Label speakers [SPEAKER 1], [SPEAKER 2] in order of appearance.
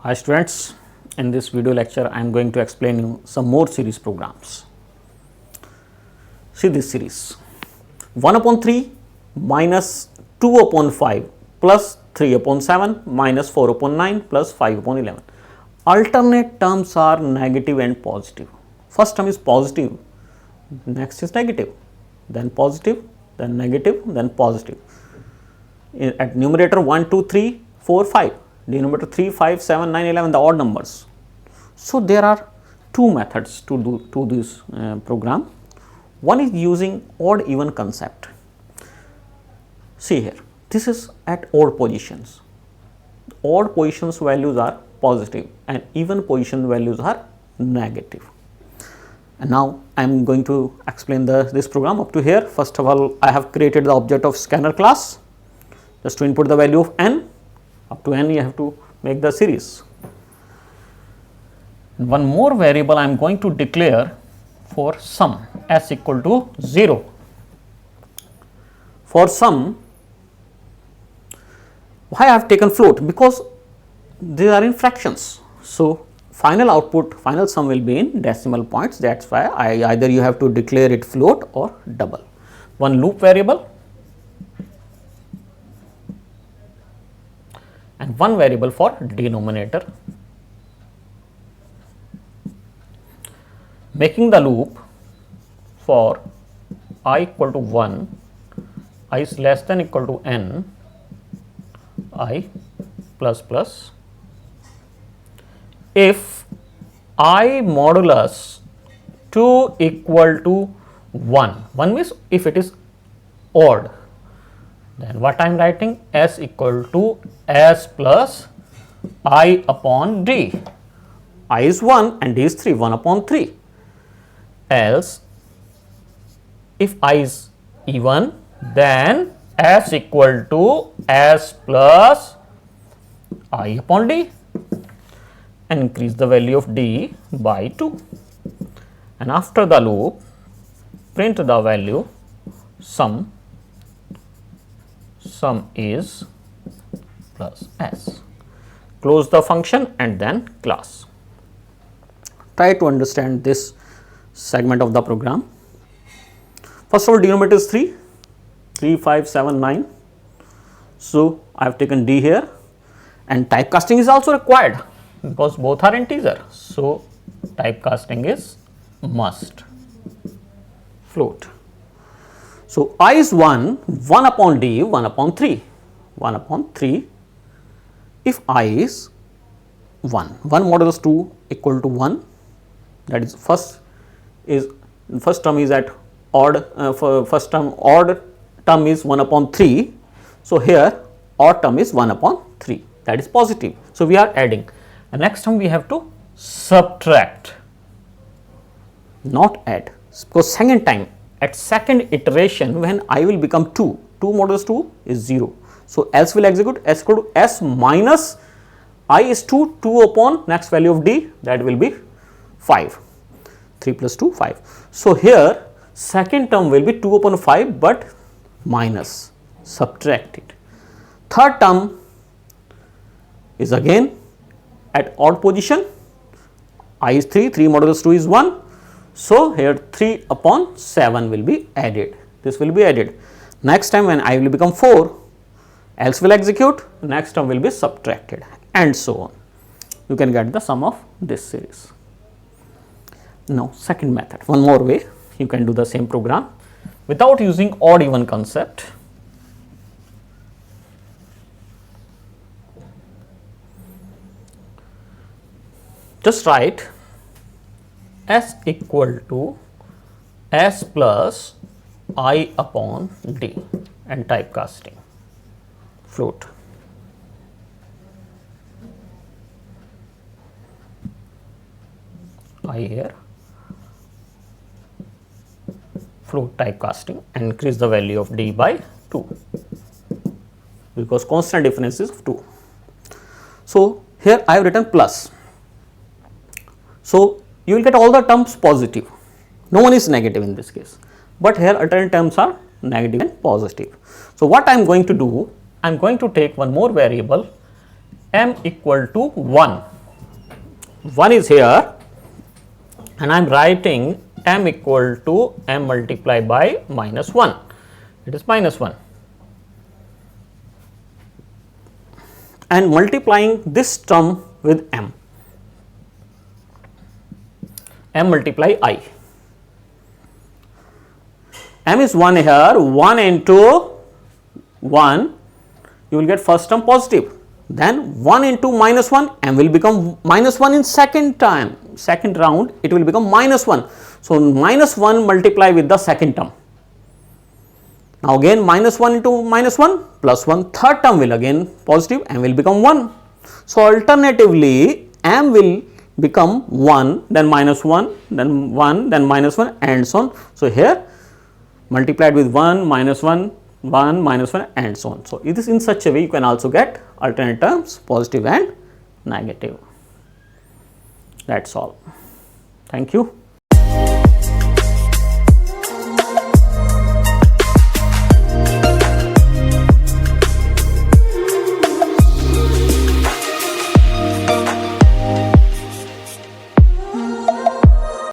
[SPEAKER 1] Hi students, in this video lecture I am going to explain you some more series programs. See this series 1 upon 3 minus 2 upon 5 plus 3 upon 7 minus 4 upon 9 plus 5 upon 11. Alternate terms are negative and positive. First term is positive, next is negative, then positive, then negative, then positive. At numerator 1, 2, 3, 4, 5. Denominator 3, 5, 7, 9, 11, the odd numbers. So, there are two methods to do this program. One is using odd even concept. See here, this is at odd positions. Odd positions values are positive and even position values are negative. And now I am going to explain this program up to here. First of all, I have created the object of scanner class. Just to input the value of n, up to n you have to make the series. One more variable I am going to declare for sum s equal to 0. For sum, why I have taken float? Because they are in fractions. So, final output, final sum will be in decimal points, that is why either you have to declare it float or double. One loop variable and one variable for denominator. Making the loop for I equal to 1, I is less than equal to n, I plus plus. If I modulus 2 equal to 1 means if it is odd, then what I am writing, s equal to s plus I upon d. I is 1 and d is 3, 1 upon 3. Else, if I is even, then s equal to s plus I upon d, and increase the value of d by 2. And after the loop, print the value sum is plus s. Close the function and then class. Try to understand this segment of the program. First of all, denominator is 3, 5, 7, 9. So, I have taken d here, and typecasting is also required because both are integer. So, typecasting is must. Float. So, I is 1 upon d, 1 upon 3, 1 upon 3. If I is 1 modulus 2 equal to 1, that is first term is at odd, first term odd term is 1 upon 3. So, here odd term is 1 upon 3, that is positive. So, we are adding. The next term we have to subtract, not add, because second time at second iteration when I will become 2 modulus 2 is 0. So, else will execute s equal to s minus I is 2 upon next value of d, that will be 5, 3 plus 2 5. So, here second term will be 2 upon 5, but minus, subtract it. Third term is again at odd position, I is 3 modulus 2 is 1. So, here 3 upon 7 will be added, this will be added. Next time when I will become 4, else will execute, next term will be subtracted, and so on. You can get the sum of this series. Now, second method, one more way you can do the same program without using odd even concept. Just write s equal to s plus I upon d and typecasting. Float. I here, float typecasting, and increase the value of d by 2 because constant difference is 2. So, here I have written plus. So, you will get all the terms positive, no one is negative in this case, but here alternate terms are negative and positive. So, what I am going to do, I am going to take one more variable m equal to 1. 1 is here and I am writing m equal to m multiplied by minus 1. It is minus 1. And multiplying this term with m multiply I. M is 1 here, 1 into 1, you will get first term positive. Then 1 into minus 1, m will become minus 1 in second round, it will become minus 1. So, minus 1 multiply with the second term. Now, again minus 1 into minus 1 plus 1, third term will again positive, m will become 1. So, alternatively m will become 1, then minus 1, then 1, then minus 1 and so on. So, here multiplied with 1, minus 1, 1, minus 1 and so on. So, it is in such a way you can also get alternate terms positive and negative. That is all. Thank you.